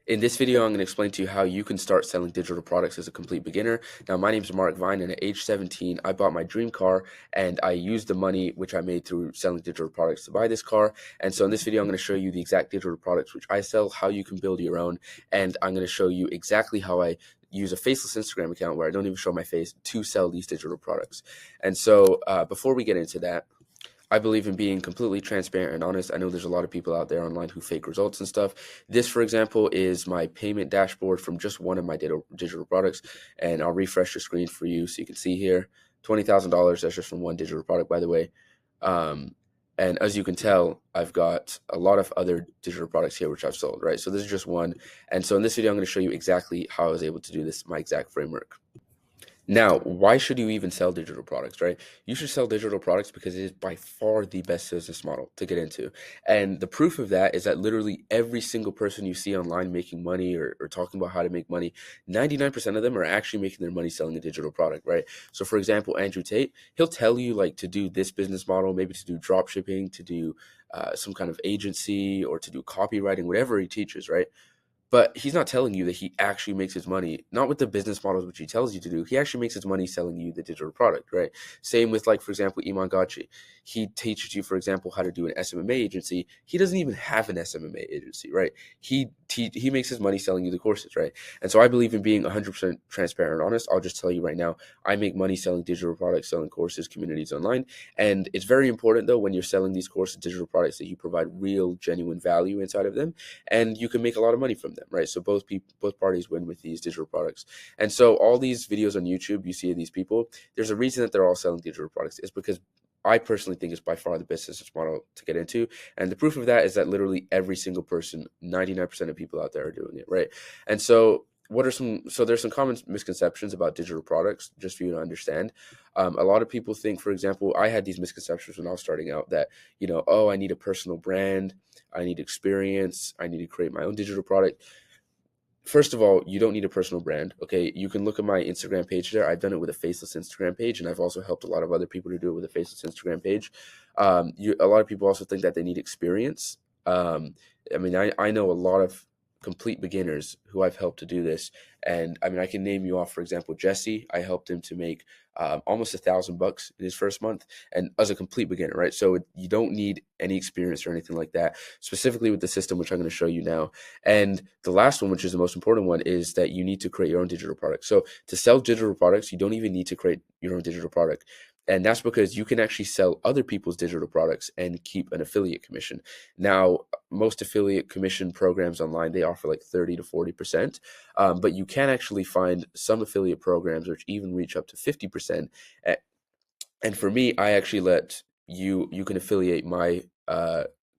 In this video, I'm going to explain to you how you can start selling digital products as a complete beginner. Now, my name is Mark Vine, and at age 17, I bought my dream car, and I used the money which I made through selling digital products to buy this car. And so in this video, I'm going to show you the exact digital products which I sell, how you can build your own, and I'm going to show you exactly how I use a faceless Instagram account where I don't even show my face to sell these digital products. And so before we get into that, I believe in being completely transparent and honest. I know there's a lot of people out there online who fake results and stuff. This, for example, is my payment dashboard from just one of my digital products. And I'll refresh the screen for you so you can see here. $20,000, that's just from one digital product, by the way. And as you can tell, I've got a lot of other digital products here which I've sold, right? So this is just one. And so in this video, I'm going to show you exactly how I was able to do this, my exact framework. Now, why should you even sell digital products, right? You should sell digital products because it is by far the best business model to get into. And the proof of that is that literally every single person you see online making money or talking about how to make money, 99% of them are actually making their money selling a digital product, right? So for example, Andrew Tate, he'll tell you like to do this business model, maybe to do drop shipping, to do some kind of agency or to do copywriting, whatever he teaches, right? But he's not telling you that he actually makes his money, not with the business models which he tells you to do. He actually makes his money selling you the digital product, right? Same with, like, for example, Iman Gadzhi. He teaches you, for example, how to do an SMMA agency. He doesn't even have an SMMA agency, right? He makes his money selling you the courses, right? And so I believe in being 100% transparent and honest. I'll just tell you right now, I make money selling digital products, selling courses, communities online. And it's very important, though, when you're selling these courses, digital products, that you provide real, genuine value inside of them, and you can make a lot of money from them, right? So both parties win with these digital products. And so all these videos on YouTube, you see these people, there's a reason that they're all selling digital products. It's because I personally think it's by far the best business model to get into. And the proof of that is that literally every single person, 99% of people out there are doing it, right? And so there's some common misconceptions about digital products, just for you to understand. A lot of people think, for example, I had these misconceptions when I was starting out that, oh, I need a personal brand, I need experience, I need to create my own digital product. First of all, you don't need a personal brand. Okay, you can look at my Instagram page there. I've done it with a faceless Instagram page, and I've also helped a lot of other people to do it with a faceless Instagram page. A lot of people also think that they need experience. I know a lot of complete beginners who I've helped to do this, and I mean, I can name you off. For example, Jesse, I helped him to make almost $1,000 in his first month, and as a complete beginner, right? So you don't need any experience or anything like that, specifically with the system, which I'm going to show you now. And the last one, which is the most important one, is that you need to create your own digital product. So to sell digital products, you don't even need to create your own digital product. And that's because you can actually sell other people's digital products and keep an affiliate commission. Now, most affiliate commission programs online, they offer like 30 to 40%. But you can actually find some affiliate programs which even reach up to 50%. And for me, I actually let you can affiliate my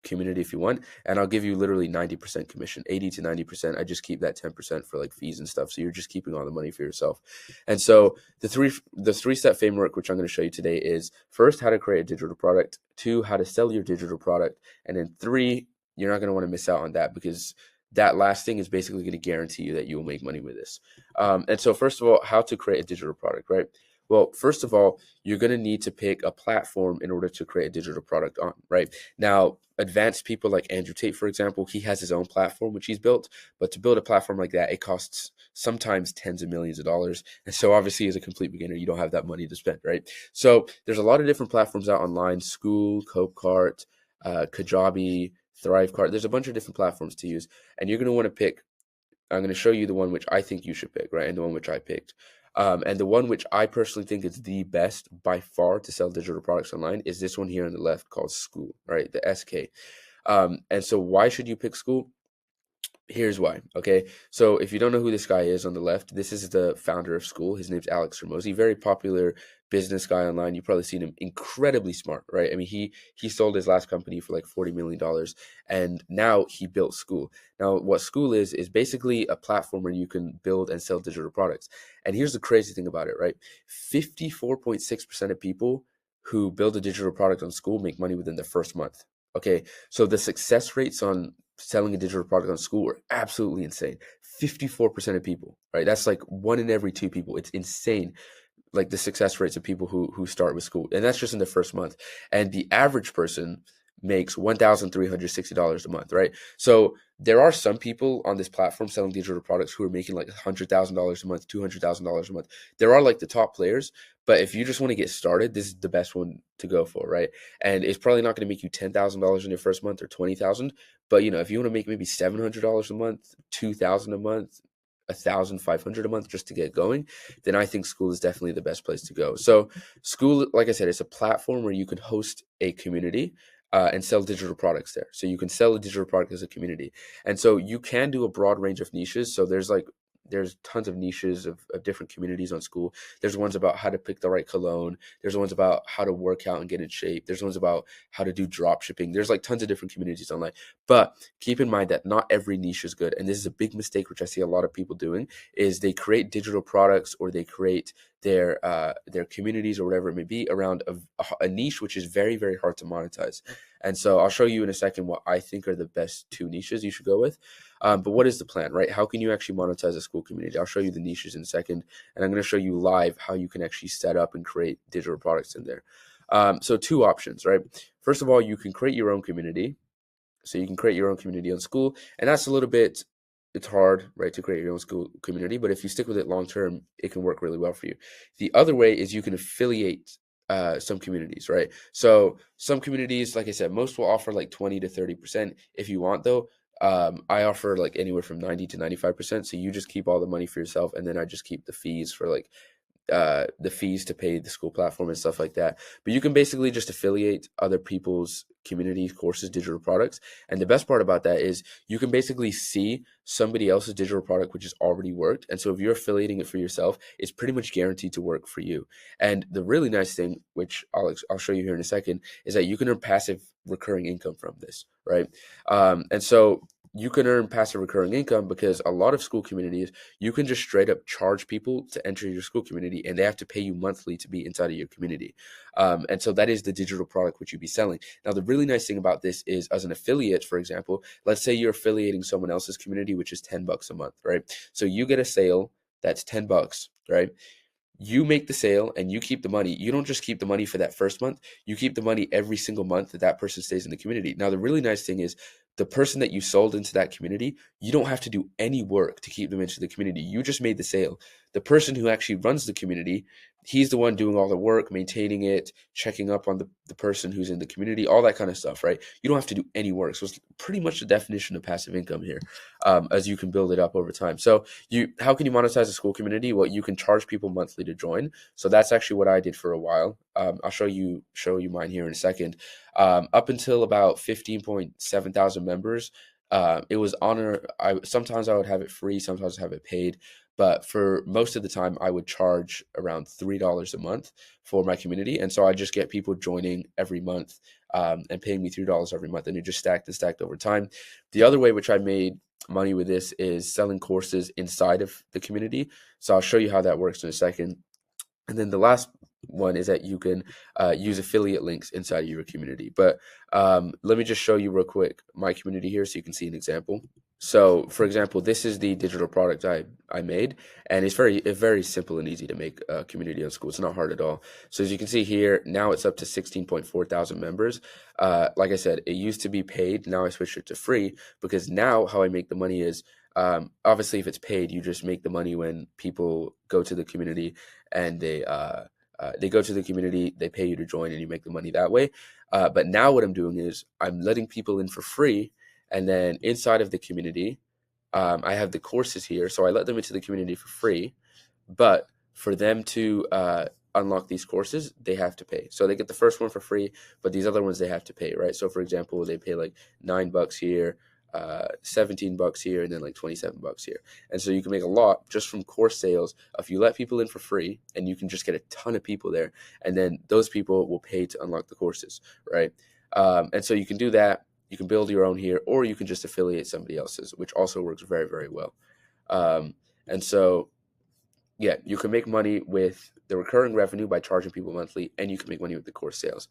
community if you want, and I'll give you literally 90% commission, 80 to 90%. I just keep that 10% for like fees and stuff. So you're just keeping all the money for yourself. And so the three-step framework, which I'm going to show you today, is first, how to create a digital product, two, how to sell your digital product, and then three, you're not going to want to miss out on that, because that last thing is basically going to guarantee you that you will make money with this. And so first of all, how to create a digital product, right? Well, first of all, you're going to need to pick a platform in order to create a digital product on, right? Now, advanced people like Andrew Tate, for example, he has his own platform, which he's built. But to build a platform like that, it costs sometimes tens of millions of dollars. And so obviously, as a complete beginner, you don't have that money to spend, right? So there's a lot of different platforms out online: School, Copecart, Kajabi, Thrivecart. There's a bunch of different platforms to use. And you're going to want to pick. I'm going to show you the one which I think you should pick, right? And the one which I picked. And the one which I personally think is the best by far to sell digital products online is this one here on the left, called School, right? The SK. And so why should you pick School? Here's why. Okay. So if you don't know who this guy is on the left, this is the founder of School. His name's Alex Hormozi, very popular business guy online. You've probably seen him. Incredibly smart, right? I mean, he sold his last company for like $40 million, and now he built School. Now, what School is basically a platform where you can build and sell digital products. And here's the crazy thing about it, right? 54.6% of people who build a digital product on School make money within the first month. Okay. So the success rates on selling a digital product on School are absolutely insane. 54% of people, right? That's like 1 in every 2 people. It's insane, like the success rates of people who start with School. And that's just in the first month. And the average person makes $1,360 a month, right? So there are some people on this platform selling digital products who are making like $100,000 a month, $200,000 a month. There are like the top players, but if you just want to get started, this is the best one to go for, right? And it's probably not going to make you $10,000 in your first month or 20,000, but if you want to make maybe $700 a month, 2,000 a month, 1,500 a month just to get going, then I think school is definitely the best place to go. So school, like I said, it's a platform where you can host a community and sell digital products there. So you can sell a digital product as a community. And so you can do a broad range of niches. So there's tons of niches of different communities on school. There's ones about how to pick the right cologne. There's ones about how to work out and get in shape. There's ones about how to do drop shipping. There's like tons of different communities online. But keep in mind that not every niche is good. And this is a big mistake, which I see a lot of people doing, is they create digital products or they create their communities or whatever it may be around a niche which is very, very hard to monetize. And so I'll show you in a second what I think are the best two niches you should go with. But what is the plan, right? How can you actually monetize a school community? I'll show you the niches in a second, and I'm going to show you live how you can actually set up and create digital products in there. So two options, right? First of all, you can create your own community. So you can create your own community on school, and that's a little bit, it's hard, right, to create your own school community, but if you stick with it long term, it can work really well for you. The other way is you can affiliate some communities, right? So some communities, like I said, most will offer like 20 to 30%. If you want though, I offer like anywhere from 90 to 95%. So you just keep all the money for yourself, and then I just keep the fees for like the fees to pay the school platform and stuff like that. But you can basically just affiliate other people's communities, courses, digital products. And the best part about that is you can basically see somebody else's digital product which has already worked. And so if you're affiliating it for yourself, it's pretty much guaranteed to work for you. And the really nice thing, which I'll show you here in a second, is that you can earn passive recurring income from this, right? And so you can earn passive recurring income because a lot of school communities, you can just straight up charge people to enter your school community, and they have to pay you monthly to be inside of your community. And so that is the digital product which you'd be selling. Now, the really nice thing about this is, as an affiliate, for example, let's say you're affiliating someone else's community, which is $10 a month, right? So you get a sale that's $10, right? You make the sale and you keep the money. You don't just keep the money for that first month. You keep the money every single month that that person stays in the community. Now, the really nice thing is the person that you sold into that community, you don't have to do any work to keep them into the community. You just made the sale. The person who actually runs the community, he's the one doing all the work, maintaining it, checking up on the person who's in the community, all that kind of stuff, right? You don't have to do any work. So it's pretty much the definition of passive income here, as you can build it up over time. So how can you monetize a school community? Well, you can charge people monthly to join. So that's actually what I did for a while. I'll show you mine here in a second. Up until about 15.7 thousand members, it was sometimes I would have it free, sometimes I have it paid. But for most of the time, I would charge around $3 a month for my community. And so I just get people joining every month and paying me $3 every month. And it just stacked over time. The other way which I made money with this is selling courses inside of the community. So I'll show you how that works in a second. And then the last one is that you can use affiliate links inside of your community. But let me just show you real quick my community here so you can see an example. So, for example, this is the digital product I made, and it's very simple and easy to make a community on school. It's not hard at all. So as you can see here, now it's up to 16.4 thousand members. Like I said, it used to be paid. Now I switched it to free because now how I make the money is, obviously if it's paid, you just make the money when people go to the community and they go to the community, they pay you to join, and you make the money that way. But now what I'm doing is I'm letting people in for free. And then inside of the community, I have the courses here. So I let them into the community for free. But for them to unlock these courses, they have to pay. So they get the first one for free, but these other ones they have to pay, right? So for example, they pay like $9 here, $17 here, and then like $27 here. And so you can make a lot just from course sales if you let people in for free, and you can just get a ton of people there. And then those people will pay to unlock the courses, right? And so you can do that. You can build your own here, or you can just affiliate somebody else's, which also works very, very well. And so, yeah, you can make money with the recurring revenue by charging people monthly, and you can make money with the course sales.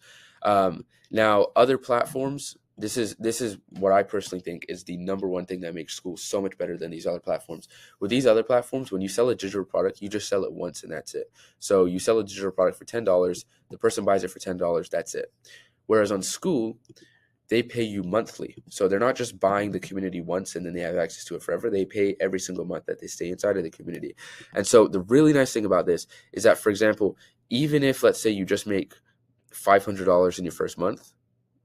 Now, other platforms, this is what I personally think is the number one thing that makes school so much better than these other platforms. With these other platforms, when you sell a digital product, you just sell it once and that's it. So you sell a digital product for $10, the person buys it for $10, that's it. Whereas on school, they pay you monthly. So they're not just buying the community once and then they have access to it forever. They pay every single month that they stay inside of the community. And so the really nice thing about this is that, for example, even if, let's say, you just make $500 in your first month,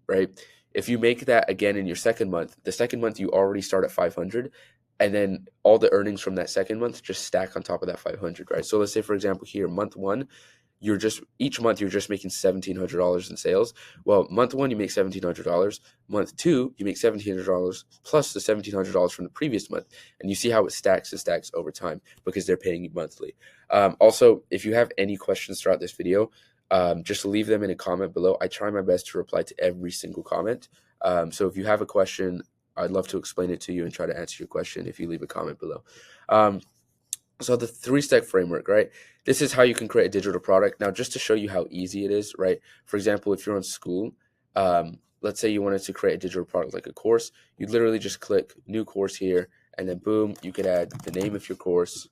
right? If you make that again in your second month, the second month you already start at 500, and then all the earnings from that second month just stack on top of that 500, right? So let's say, for example, here, month one, you're just each month you're just making $1,700 in sales. Well, month one you make $1,700. Month two you make $1,700 plus the $1,700 from the previous month, and you see how it stacks and stacks over time because they're paying you monthly. Also, if you have any questions throughout this video, just leave them in a comment below. I try my best to reply to every single comment. So if you have a question, I'd love to explain it to you and try to answer your question if you leave a comment below. So the 3-step framework, right? This is how you can create a digital product. Now, just to show you how easy it is, right? For example, if you're on school, let's say you wanted to create a digital product like a course, you'd literally just click new course here, and then boom, you could add the name of your course.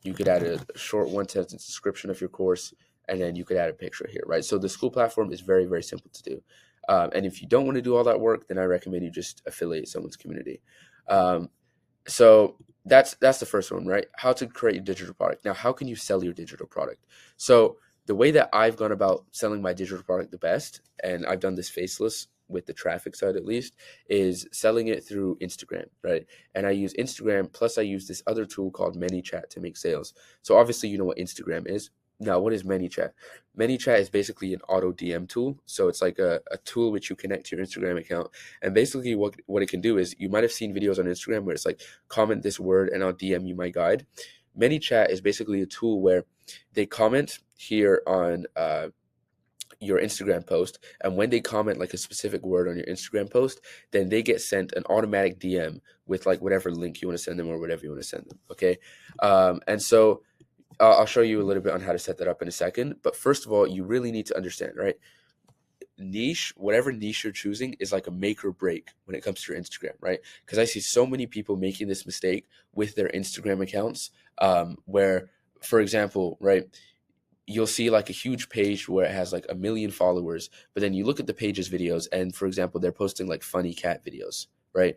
You could add a short 1-sentence description of your course, and then you could add a picture here, right? So the school platform is very, very simple to do. And if you don't want to do all that work, then I recommend you just affiliate someone's community. So that's the first one, right? How to create your digital product. Now, how can you sell your digital product? So the way that I've gone about selling my digital product the best, and I've done this faceless with the traffic side at least, is selling it through Instagram, right? And I use Instagram, plus I use this other tool called ManyChat to make sales. So obviously you know what Instagram is. Now, what is ManyChat? ManyChat is basically an auto DM tool. So it's like a tool which you connect to your Instagram account. And basically what it can do is, you might have seen videos on Instagram where it's like, comment this word and I'll DM you my guide. ManyChat is basically a tool where they comment here on your Instagram post, and when they comment like a specific word on your Instagram post, then they get sent an automatic DM with like whatever link you want to send them or whatever you want to send them. Okay. And so I'll show you a little bit on how to set that up in a second. But first of all, you really need to understand, right? Niche, whatever niche you're choosing is like a make or break when it comes to your Instagram, right? Because I see so many people making this mistake with their Instagram accounts, where, for example, right, you'll see like a huge page where it has like 1 million followers, but then you look at the page's videos and, for example, they're posting like funny cat videos, right?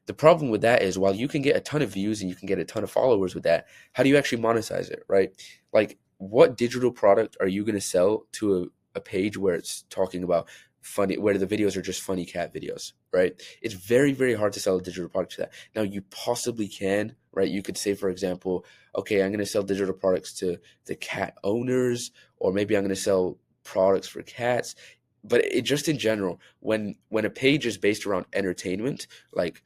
The problem with that is, while you can get a ton of views and you can get a ton of followers with that, how do you actually monetize it, right? Like, what digital product are you going to sell to a page where it's talking about funny, where the videos are just funny cat videos, right? It's very, very hard to sell a digital product to that. Now, you possibly can, right? You could say, for example, okay, I'm going to sell digital products to the cat owners, or maybe I'm going to sell products for cats. But it just, in general, when a page is based around entertainment, like,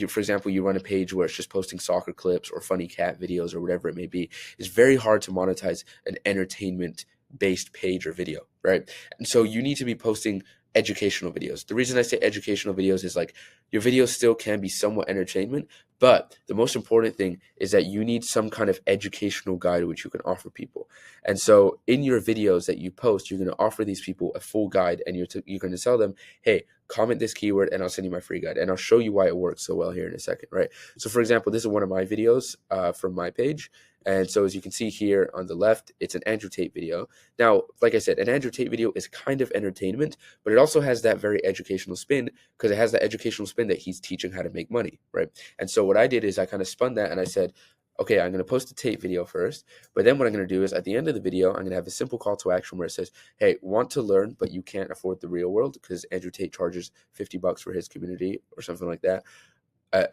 for example, you run a page where it's just posting soccer clips or funny cat videos or whatever it may be, it's very hard to monetize an entertainment based page or video, right? And so you need to be posting educational videos. The reason I say educational videos is, like, your videos still can be somewhat entertainment, but the most important thing is that you need some kind of educational guide which you can offer people. And so in your videos that you post, you're going to offer these people a full guide, and you're going to tell them, hey, comment this keyword and I'll send you my free guide. And I'll show you why it works so well here in a second, right? So for example, this is one of my videos from my page. And so as you can see here on the left, it's an Andrew Tate video. Now, like I said, an Andrew Tate video is kind of entertainment, but it also has that very educational spin, because it has that educational spin that he's teaching how to make money, right? And so what I did is I kind of spun that and I said, okay, I'm going to post a Tate video first, but then what I'm going to do is, at the end of the video, I'm going to have a simple call to action where it says, hey, want to learn, but you can't afford the real world, because Andrew Tate charges $50 for his community or something like that.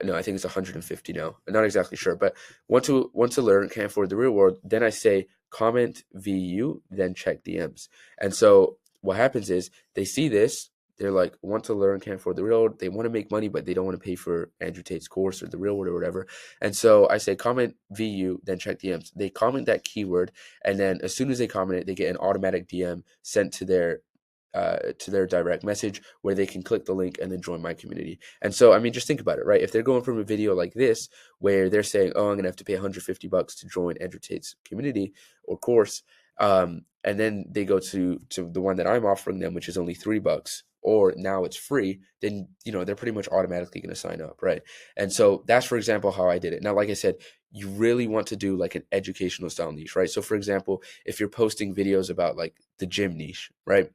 No, I think it's 150 now. I'm not exactly sure, but want to learn, can't afford the real world. Then I say comment VU, then check DMs. And so what happens is, they see this, they're like, want to learn, can't afford the real world. They want to make money, but they don't want to pay for Andrew Tate's course or the real world or whatever. And so I say comment VU, then check DMs. They comment that keyword, and then as soon as they comment it, they get an automatic DM sent to their direct message, where they can click the link and then join my community. And so, I mean, just think about it, right? If they're going from a video like this, where they're saying, oh, I'm going to have to pay $150 to join Andrew Tate's community or course, and then they go to the one that I'm offering them, which is only $3, or now it's free, then, they're pretty much automatically going to sign up, right? And so that's, for example, how I did it. Now, like I said, you really want to do like an educational style niche, right? So for example, if you're posting videos about like the gym niche, right?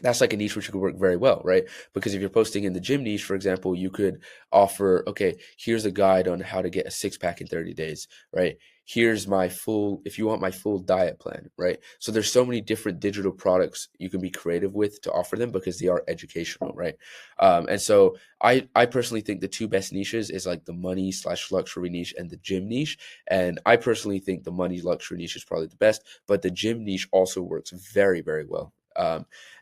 that's like a niche which could work very well, right? Because if you're posting in the gym niche, for example, you could offer, okay, here's a guide on how to get a six pack in 30 days, right? Here's my full, if you want my full diet plan, right? So there's so many different digital products you can be creative with to offer them because they are educational, right? And so I personally think the two best niches is like the money slash luxury niche and the gym niche. And I personally think the money luxury niche is probably the best, but the gym niche also works very, very well.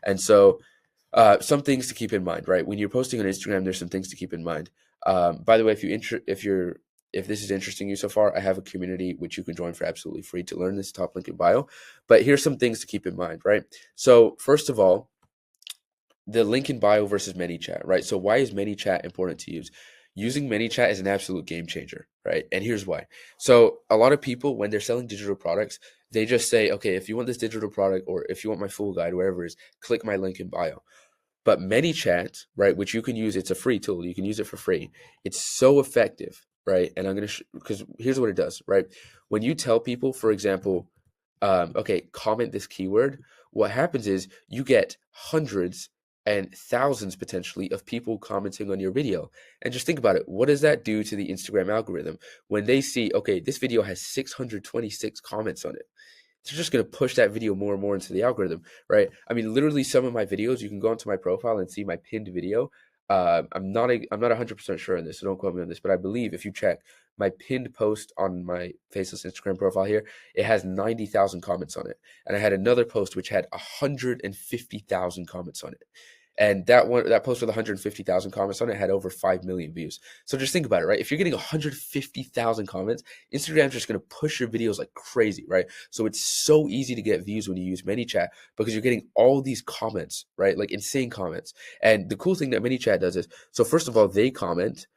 And so, some things to keep in mind, right? When you're posting on Instagram, there's some things to keep in mind. By the way, if this is interesting you so far, I have a community which you can join for absolutely free to learn this. Top link in bio. But here's some things to keep in mind, right? So first of all, the link in bio versus ManyChat, right? So why is ManyChat important to use? Using ManyChat is an absolute game changer, right? And here's why. So a lot of people, when they're selling digital products, they just say, okay, if you want this digital product or if you want my full guide, wherever it is, click my link in bio. But ManyChat, right, which you can use, it's a free tool. You can use it for free. It's so effective, right? And I'm going to, because here's what it does, right? When you tell people, for example, okay, comment this keyword, what happens is you get hundreds and thousands potentially of people commenting on your video. And just think about it. What does that do to the Instagram algorithm? When they see, okay, this video has 626 comments on it, they're just going to push that video more and more into the algorithm, right? I mean, literally some of my videos, you can go onto my profile and see my pinned video. I'm not 100% sure on this, so don't quote me on this, but I believe if you check my pinned post on my Faceless Instagram profile here, it has 90,000 comments on it. And I had another post which had 150,000 comments on it. And that post with 150,000 comments on it had over 5 million views. So just think about it, right? If you're getting 150,000 comments, Instagram's just going to push your videos like crazy, right? So it's so easy to get views when you use ManyChat because you're getting all these comments, right? Like insane comments. And the cool thing that ManyChat does is, so first of all, they comment,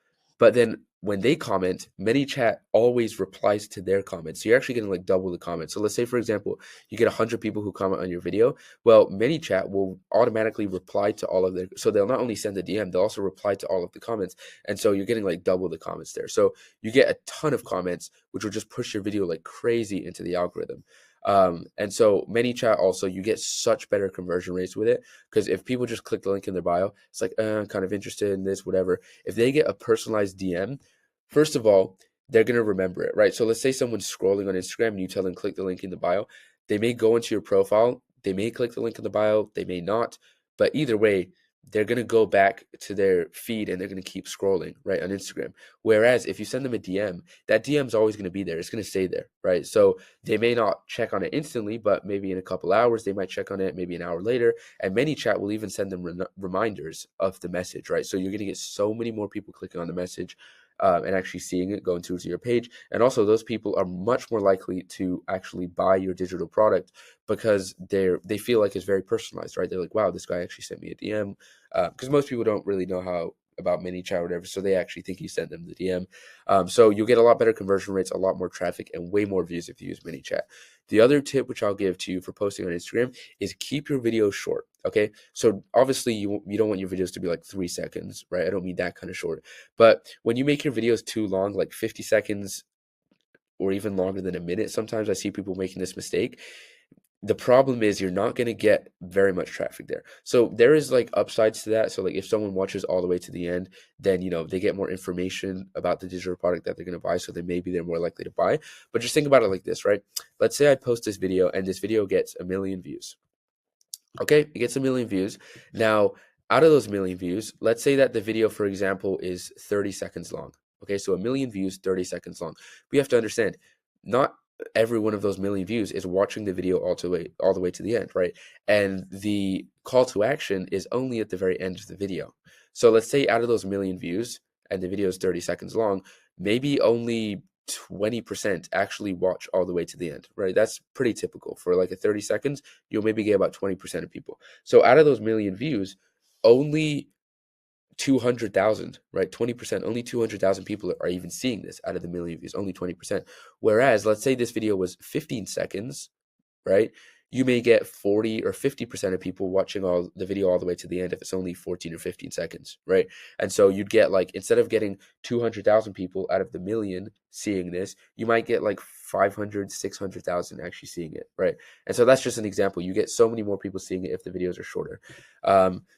but then when they comment, ManyChat always replies to their comments. So you're actually getting like double the comments. So let's say, for example, you get 100 people who comment on your video. Well, ManyChat will automatically reply to all of their, so they'll not only send the DM, they'll also reply to all of the comments. And so you're getting like double the comments there. So you get a ton of comments, which will just push your video like crazy into the algorithm. And so ManyChat also, you get such better conversion rates with it because if people just click the link in their bio, it's like, I'm kind of interested in this, whatever. If they get a personalized DM, first of all, they're going to remember it, right? So let's say someone's scrolling on Instagram and you tell them click the link in the bio. They may go into your profile, they may click the link in the bio, they may not, but either way, they're going to go back to their feed and they're going to keep scrolling, right, on Instagram. Whereas if you send them a DM, that DM is always going to be there. It's going to stay there, right? So they may not check on it instantly, but maybe in a couple hours, they might check on it, maybe an hour later. And ManyChat will even send them reminders of the message, right? So you're going to get so many more people clicking on the message and actually seeing it going through to your page. And also those people are much more likely to actually buy your digital product because they feel like it's very personalized, right? They're like, wow, this guy actually sent me a DM. Because most people don't really know how about ManyChat or whatever, so they actually think you sent them the DM. So you'll get a lot better conversion rates, a lot more traffic, and way more views if you use ManyChat. The other tip which I'll give to you for posting on Instagram is keep your videos short. Okay, so obviously you don't want your videos to be like 3 seconds, right? I don't mean that kind of short, but when you make your videos too long, like 50 seconds or even longer than a minute, sometimes I see people making this mistake. The problem is you're not going to get very much traffic there. So there is like upsides to that. So like if someone watches all the way to the end, then they get more information about the digital product that they're going to buy. So then maybe they're more likely to buy. But just think about it like this, right? Let's say I post this video and this video gets 1 million views. Okay, it gets 1 million views. Now, out of those million views, let's say that the video, for example, is 30 seconds long. Okay, so 1 million views, 30 seconds long. We have to understand, not every one of those million views is watching the video all the way to the end, right? And the call to action is only at the very end of the video. So let's say out of those 1 million views, and the video is 30 seconds long, maybe only 20% actually watch all the way to the end, right? That's pretty typical for like a 30 seconds. You'll maybe get about 20% of people. So out of those 1 million views, only 200,000, right? 20%, only 200,000 people are even seeing this out of the 1 million views, only 20%. Whereas let's say this video was 15 seconds, right? you may get 40 or 50% of people watching all the video all the way to the end if it's only 14 or 15 seconds, right? And so you'd get like, instead of getting 200,000 people out of the million seeing this, you might get like 500, 600,000 actually seeing it, right? And so that's just an example. You get so many more people seeing it if the videos are shorter.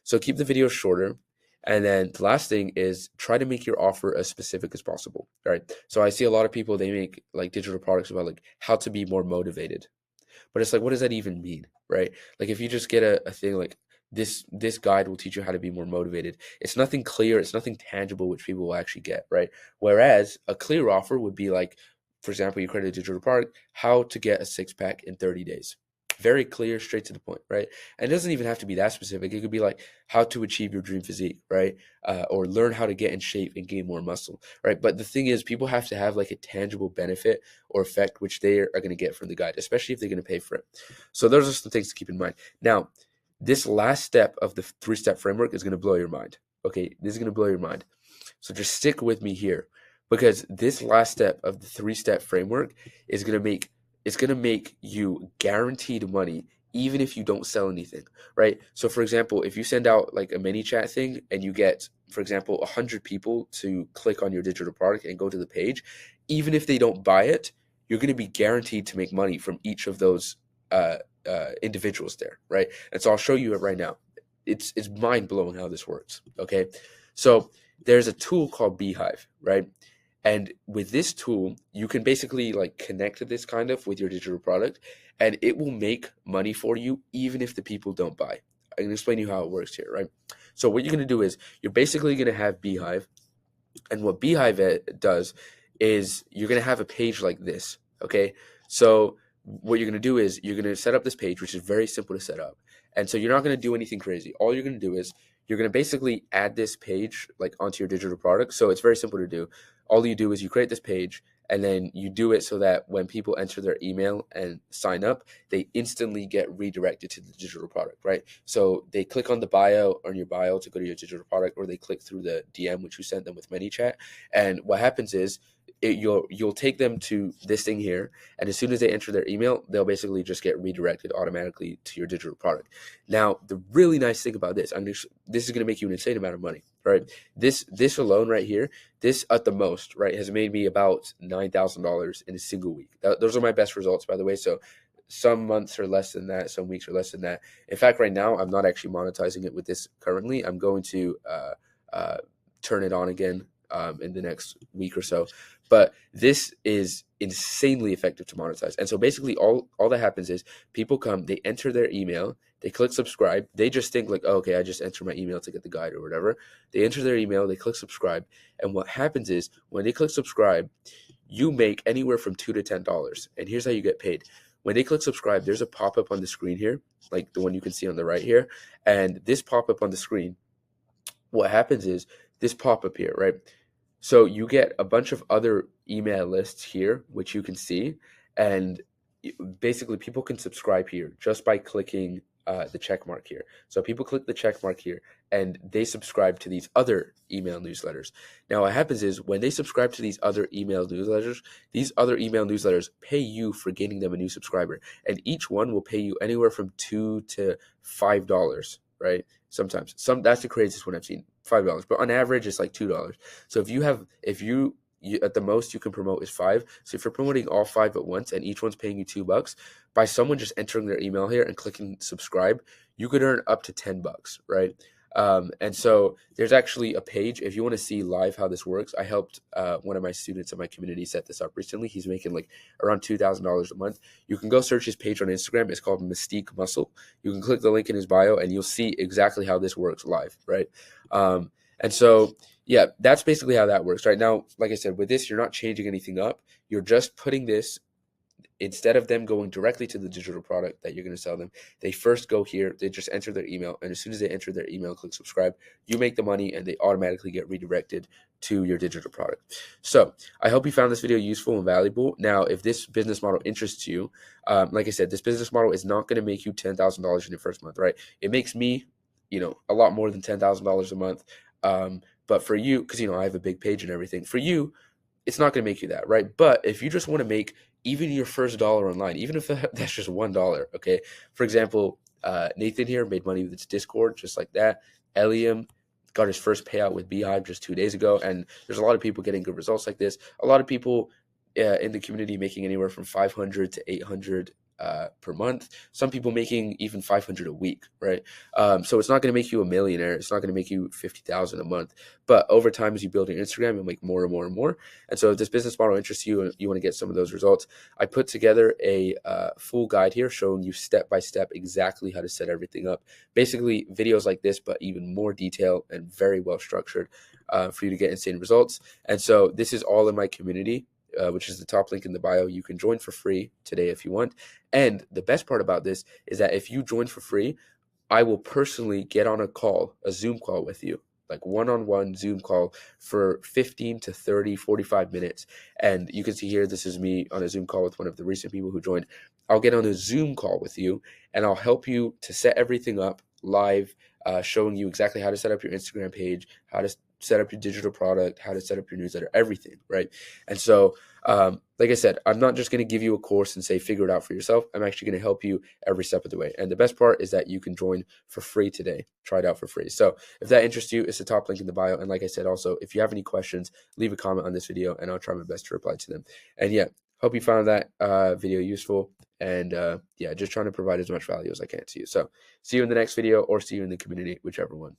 So keep the videos shorter. And then the last thing is try to make your offer as specific as possible, right? So I see a lot of people, they make like digital products about like how to be more motivated. But it's like, what does that even mean, right? Like if you just get a thing like this guide will teach you how to be more motivated. It's nothing clear, it's nothing tangible which people will actually get, right? Whereas a clear offer would be like, for example, you create a digital product, how to get a six pack in 30 days. Very clear, straight to the point, right? And it doesn't even have to be that specific. It could be like how to achieve your dream physique, right? Or learn how to get in shape and gain more muscle, right? But the thing is, people have to have like a tangible benefit or effect which they are going to get from the guide, especially if they're going to pay for it. So those are some things to keep in mind. Now, this last step of the three-step framework is going to blow your mind. Okay, this is going to blow your mind. So just stick with me here, because this last step of the three-step framework is going to make you guaranteed money even if you don't sell anything, right? So for example, if you send out like a mini chat thing and you get, for example, 100 people to click on your digital product and go to the page, even if they don't buy it, you're going to be guaranteed to make money from each of those individuals there, right? And so I'll show you it right now. It's mind blowing how this works. Okay, so there's a tool called Beehive, right? And with this tool, you can basically like connect this kind of with your digital product, and it will make money for you even if the people don't buy. I can explain to you how it works here, right? So what you're going to do is you're basically going to have Beehive, and what Beehive does is you're going to have a page like this, okay? So what you're going to do is you're going to set up this page, which is very simple to set up. And so you're not going to do anything crazy. All you're going to do is you're going to basically add this page like onto your digital product. So it's very simple to do. All you do is you create this page, and then you do it so that when people enter their email and sign up, they instantly get redirected to the digital product, right? So they click on the bio, on your bio, to go to your digital product, or they click through the DM which you sent them with ManyChat. And what happens is you'll take them to this thing here, and as soon as they enter their email, they'll basically just get redirected automatically to your digital product. Now, the really nice thing about this, this is going to make you an insane amount of money, right? This alone right here, this at the most, right, has made me about $9,000 in a single week. Those are my best results, by the way. So some months are less than that, some weeks are less than that. In fact, right now, I'm not actually monetizing it with this currently. I'm going to turn it on again in the next week or so. But this is insanely effective to monetize. And so basically all that happens is people come, they enter their email, they click subscribe. They just think like, oh, okay, I just enter my email to get the guide or whatever. They enter their email, they click subscribe. And what happens is when they click subscribe, you make anywhere from $2 to $10. And here's how you get paid. When they click subscribe, there's a pop-up on the screen here, like the one you can see on the right here. And this pop-up on the screen, what happens is this pop-up here, right? So you get a bunch of other email lists here, which you can see, and basically people can subscribe here just by clicking the check mark here. So people click the check mark here, and they subscribe to these other email newsletters. Now what happens is when they subscribe to these other email newsletters pay you for gaining them a new subscriber, and each one will pay you anywhere from $2 to $5, right? Sometimes that's the craziest one I've seen, $5, but on average it's like $2. So if you at the most you can promote is 5. So if you're promoting all 5 at once and each one's paying you $2, by someone just entering their email here and clicking subscribe, you could earn up to $10, right? And so there's actually a page if you want to see live how this works. I helped one of my students in my community set this up recently. He's making like around $2,000 a month. You can go search his page on Instagram. It's called Mystique Muscle. You can click the link in his bio and you'll see exactly how this works live, right? And so yeah, that's basically how that works right now. Like I said, with this, you're not changing anything up. You're just putting this, instead of them going directly to the digital product that you're going to sell them, they first go here, they just enter their email, and as soon as they enter their email, click subscribe, you make the money and they automatically get redirected to your digital product. So I hope you found this video useful and valuable. Now, if this business model interests you, like I said, this business model is not going to make you $10,000 in your first month, right? It makes me, a lot more than $10,000 a month. But for you, because, I have a big page and everything, for you, it's not going to make you that, right? But if you just want to make even your first dollar online, even if that's just $1, okay? For example, Nathan here made money with his Discord just like that. Eliam got his first payout with Beehive just 2 days ago, and there's a lot of people getting good results like this. A lot of people in the community making anywhere from 500 to 800 per month. Some people making even 500 a week, right? So it's not going to make you a millionaire. It's not going to make you 50,000 a month. But over time, as you build your Instagram, you'll make more and more and more. And so if this business model interests you and you want to get some of those results, I put together a full guide here showing you step by step exactly how to set everything up. Basically, videos like this, but even more detail and very well structured for you to get insane results. And so this is all in my community. Which is the top link in the bio. You can join for free today if you want. And the best part about this is that if you join for free, I will personally get on a call, a Zoom call with you, like one-on-one Zoom call for 15 to 30, 45 minutes. And you can see here, this is me on a Zoom call with one of the recent people who joined. I'll get on a Zoom call with you and I'll help you to set everything up live, showing you exactly how to set up your Instagram page, how to set up your digital product, how to set up your newsletter, everything, right? And so, like I said, I'm not just going to give you a course and say, figure it out for yourself. I'm actually going to help you every step of the way. And the best part is that you can join for free today. Try it out for free. So if that interests you, it's the top link in the bio. And like I said, also, if you have any questions, leave a comment on this video and I'll try my best to reply to them. And yeah, hope you found that video useful. And yeah, just trying to provide as much value as I can to you. So see you in the next video or see you in the community, whichever one.